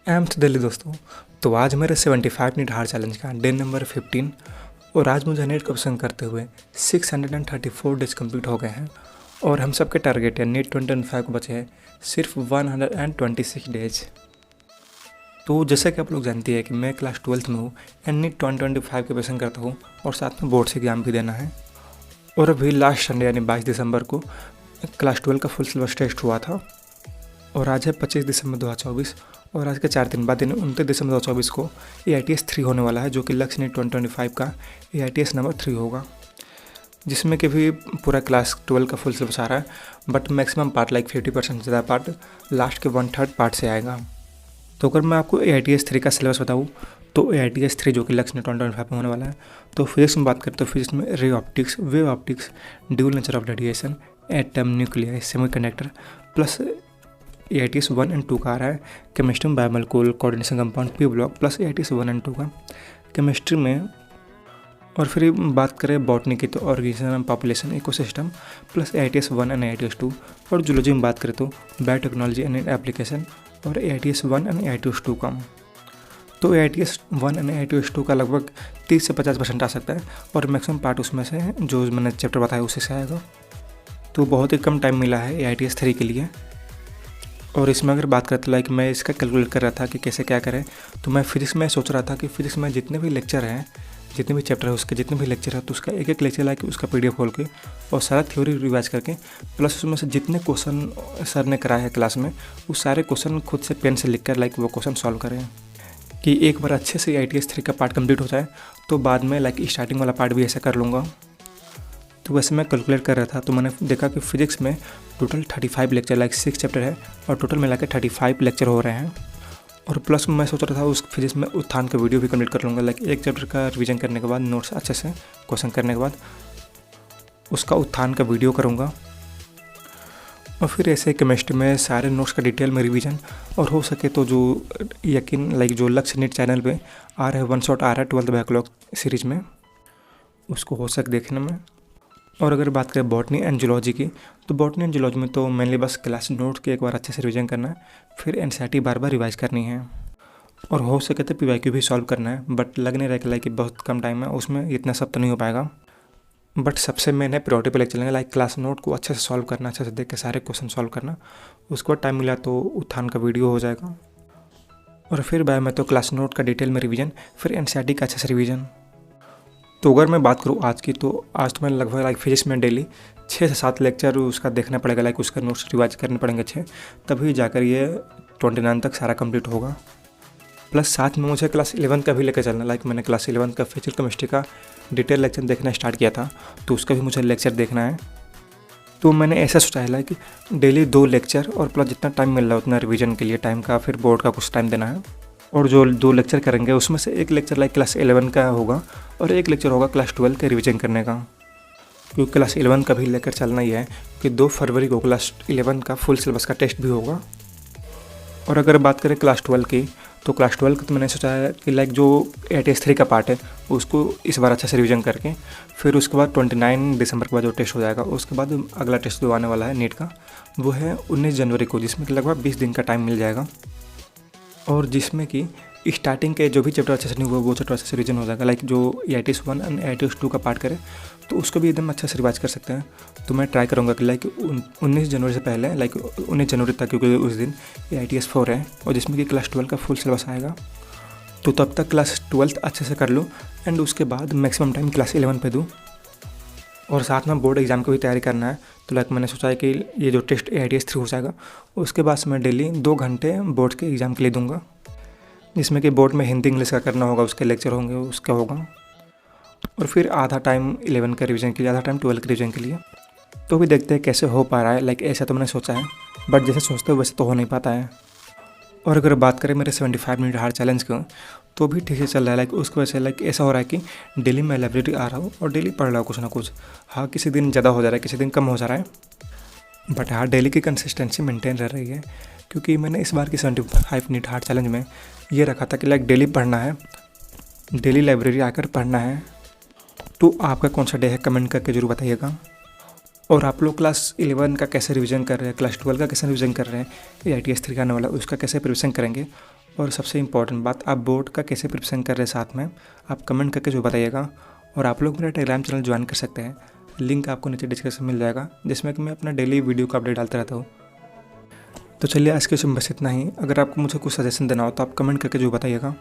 AIIMS Delhi दोस्तों। तो आज मेरे 75 मिनट हार्ड चैलेंज का डे नंबर 15 और आज मुझे नीट का क्वेश्चन करते हुए 634 डेज कंप्लीट हो गए हैं और हम सबके टारगेट है नीट 2025 को बचे हैं सिर्फ 126 डेज। तो जैसे कि आप लोग जानते हैं कि मैं क्लास 12th में हूँ एंड नीट 2025 के क्वेश्चन करता हूँ और साथ में बोर्ड से एग्जाम भी देना है। और अभी लास्ट संडे यानी 22 दिसंबर को क्लास 12 का फुल सिलेबस टेस्ट हुआ था और आज है 25 दिसंबर 2024 और आज के 4 दिन बाद यानी 29 दिसंबर 2024 को AITS 3 होने वाला है, जो कि लक्ष्य नीट 2025 का AITS नंबर 3 होगा, जिसमें कि भी पूरा क्लास 12 का फुल सिलेबस आ रहा है, बट मैक्सिमम पार्ट लाइक 50% से ज़्यादा पार्ट लास्ट के 1/3 पार्ट से आएगा। तो अगर मैं आपको AITS 3 का सिलेबस बताऊँ तो AITS 3 जो कि लक्ष्य नीट 2025 में होने वाला है, तो फिजिक्स में बात करें तो फिजिक्स में ray optics, wave optics, dual nature of radiation, atom, nuclear, semiconductor plus AITS 1 and 2 का आ रहा है केमिस्ट्री में biomolecule, coordination compound, P block plus AITS 1 and 2 का केमिस्ट्री में। और फिर बात करें बॉटनी की तो organization and population ecosystem plus AITS 1 and AITS 2। और जूलॉजी में बात करें तो बायोटेक्नोलॉजी एंड एप्लीकेशन और AITS 1 एंड AITS 2 का। तो AITS 1 एंड AITS 2 का लगभग 30 से 50% आ सकता है और मैक्सिमम पार्ट उसमें से जो मैंने चैप्टर बताया उसी से आएगा। तो बहुत ही कम टाइम मिला है AITS 3 के लिए। और इसमें अगर बात करें तो लाइक मैं इसका कैलकुलेट कर रहा था कि कैसे क्या करें, तो मैं फिजिक्स में सोच रहा था कि फिजिक्स में जितने भी लेक्चर हैं, जितने भी चैप्टर है उसके जितने भी लेक्चर है, तो उसका एक एक लेक्चर लाइक उसका PDF खोल के और सारा थ्योरी रिवाइज करके प्लस उसमें से जितने क्वेश्चन सर ने कराया है क्लास में उस सारे क्वेश्चन खुद से पेन से लिख कर लाइक वो क्वेश्चन सॉल्व करें कि एक बार अच्छे से AITS 3 का पार्ट कंप्लीट हो जाए, तो बाद में लाइक स्टार्टिंग वाला पार्ट भी ऐसा कर लूँगा। तो वैसे मैं कैलकुलेट कर रहा था तो मैंने देखा कि फिजिक्स में टोटल 35 लेक्चर लाइक 6 चैप्टर है और टोटल मिला के 35 लेक्चर हो रहे हैं। और प्लस मैं सोच रहा था उस फिजिक्स में उत्थान का वीडियो भी कंप्लीट कर लूँगा, लाइक एक चैप्टर का रिवीजन करने के बाद नोट्स अच्छे से क्वेश्चन करने के बाद उसका उत्थान का वीडियो करूँगा। और फिर ऐसे केमिस्ट्री में सारे नोट्स का डिटेल में रिवीजन और हो सके तो जो यकीन लाइक जो लक्ष्य नीट चैनल पे आ रहा है 1 शॉट आ रहा है 12th बैकलॉग सीरीज में, उसको हो सके देखने में। और अगर बात करें बॉटनी एंड जूलॉजी की, तो बॉटनी एंड जूलॉजी में तो मेनली बस क्लास नोट्स के एक बार अच्छे से रिवीजन करना है, फिर NCERT बार बार रिवाइज करनी है और हो सके तो PYQ भी सॉल्व करना है, बट लग नहीं रहा कि बहुत कम टाइम है उसमें, इतना सब तो नहीं हो पाएगा। बट सबसे मेन है प्रायोरिटी पे लेके चलेंगे, लाइक क्लास नोट को अच्छे से सॉल्व करना, अच्छे से देख के सारे क्वेश्चन सॉल्व करना, उसके बाद टाइम मिला तो उत्थान का वीडियो हो जाएगा। और फिर बायो में तो क्लास नोट का डिटेल में रिवीजन, फिर NCERT का अच्छे से रिवीजन। तो अगर मैं बात करूँ आज की, तो आज तो मैं लगभग लाइक फिजिक्स में डेली 6 से 7 लेक्चर उसका देखना पड़ेगा, लाइक उसका नोट्स रिवाइज करने पड़ेंगे 6, तभी जाकर ये 29 तक सारा कंप्लीट होगा। प्लस साथ में मुझे क्लास 11 का भी लेकर चलना, लाइक मैंने क्लास 11 का फिजिकल केमिस्ट्री का डिटेल लेक्चर देखना स्टार्ट किया था, तो उसका भी मुझे लेक्चर देखना है। तो मैंने ऐसा सोचा है लाइक डेली 2 लेक्चर और प्लस जितना टाइम मिल रहा है उतना रिवीजन के लिए टाइम का, फिर बोर्ड का कुछ टाइम देना है। और जो 2 लेक्चर करेंगे उसमें से एक लेक्चर लाइक क्लास 11 का होगा और एक लेक्चर होगा क्लास 12 के रिवीजन करने का, क्योंकि क्लास 11 का भी लेकर चलना ही है कि 2 फरवरी को क्लास 11 का फुल सिलेबस का टेस्ट भी होगा। और अगर बात करें क्लास 12 की, तो क्लास 12 का तो मैंने सोचा है कि लाइक जो AITS 3 का पार्ट है उसको इस बार अच्छा से रिवीजन करके फिर उसके बाद 29 दिसंबर के बाद जो टेस्ट हो जाएगा, उसके बाद अगला टेस्ट जो आने वाला है नीट का वो है 19 जनवरी को, जिसमें कि लगभग 20 दिन का टाइम मिल जाएगा और जिसमें कि स्टार्टिंग के जो भी चैप्टर अच्छे से नहीं हुआ वो चैप्टर अच्छे से रिवीजन हो जाएगा। लाइक जो AITS 1 एंड AITS 2 का पार्ट करे तो उसको भी एकदम अच्छे से रिवाइज कर सकते हैं। तो मैं ट्राई करूँगा कि लाइक 19 जनवरी से पहले, लाइक 19 जनवरी तक, क्योंकि उस दिन AITS 4 है और जिसमें कि क्लास 12 का फुल सिलेबस आएगा, तो तब तक क्लास 12 अच्छे से कर लूँ एंड उसके बाद मैक्सिमम टाइम क्लास 11 पे दूँ। और साथ में बोर्ड एग्ज़ाम की भी तैयारी करना है, तो लाइक मैंने सोचा है कि ये जो टेस्ट AITS 3 हो जाएगा उसके बाद मैं डेली 2 घंटे बोर्ड के एग्ज़ाम के लिए दूँगा, जिसमें कि बोर्ड में हिंदी इंग्लिश का करना होगा, उसके लेक्चर होंगे उसका होगा, और फिर आधा टाइम 11 का रिवीजन के लिए, आधा टाइम 12 के रिवीजन के लिए। तो भी देखते हैं कैसे हो पा रहा है, लाइक ऐसा तो मैंने सोचा है बट जैसे सोचते हो वैसे तो हो नहीं पाता है। और अगर बात करें मेरे 75 मिनट हार्ड चैलेंज को, तो भी ठीक से चल रहा है, लाइक उसकी वजह से लाइक ऐसा हो रहा है कि डेली मैं लाइब्रेरी आ रहा हूँ और डेली पढ़ रहा हूँ कुछ ना कुछ। हाँ, किसी दिन ज़्यादा हो जा रहा है, किसी दिन कम हो जा रहा है, बट हाँ डेली की कंसिस्टेंसी मेंटेन रह रही है, क्योंकि मैंने इस बार की 75 मिनट हार्ड चैलेंज में ये रखा था कि लाइक डेली पढ़ना है, डेली लाइब्रेरी आकर पढ़ना है। तो आपका कौन सा डे है कमेंट करके जरूर बताइएगा। और आप लोग क्लास 11 का कैसे रिवीजन कर रहे हैं, क्लास 12 का कैसे रिवीजन कर रहे हैं, AITS 3 का आने वाला उसका कैसे प्रिपरेशन करेंगे, और सबसे इम्पॉर्टेंट बात, आप बोर्ड का कैसे प्रिपरेशन कर रहे हैं साथ में आप कमेंट करके जो बताइएगा। और आप लोग मेरा टेलीग्राम चैनल ज्वाइन कर सकते हैं, लिंक आपको नीचे डिस्क्रिप्शन में मिल जाएगा, जिसमें कि मैं अपना डेली वीडियो का अपडेट डालता रहता हूँ। तो चलिए आज के इसमें बस इतना ही। अगर आपको मुझे कुछ सजेशन देना हो तो आप कमेंट करके जो बताइएगा।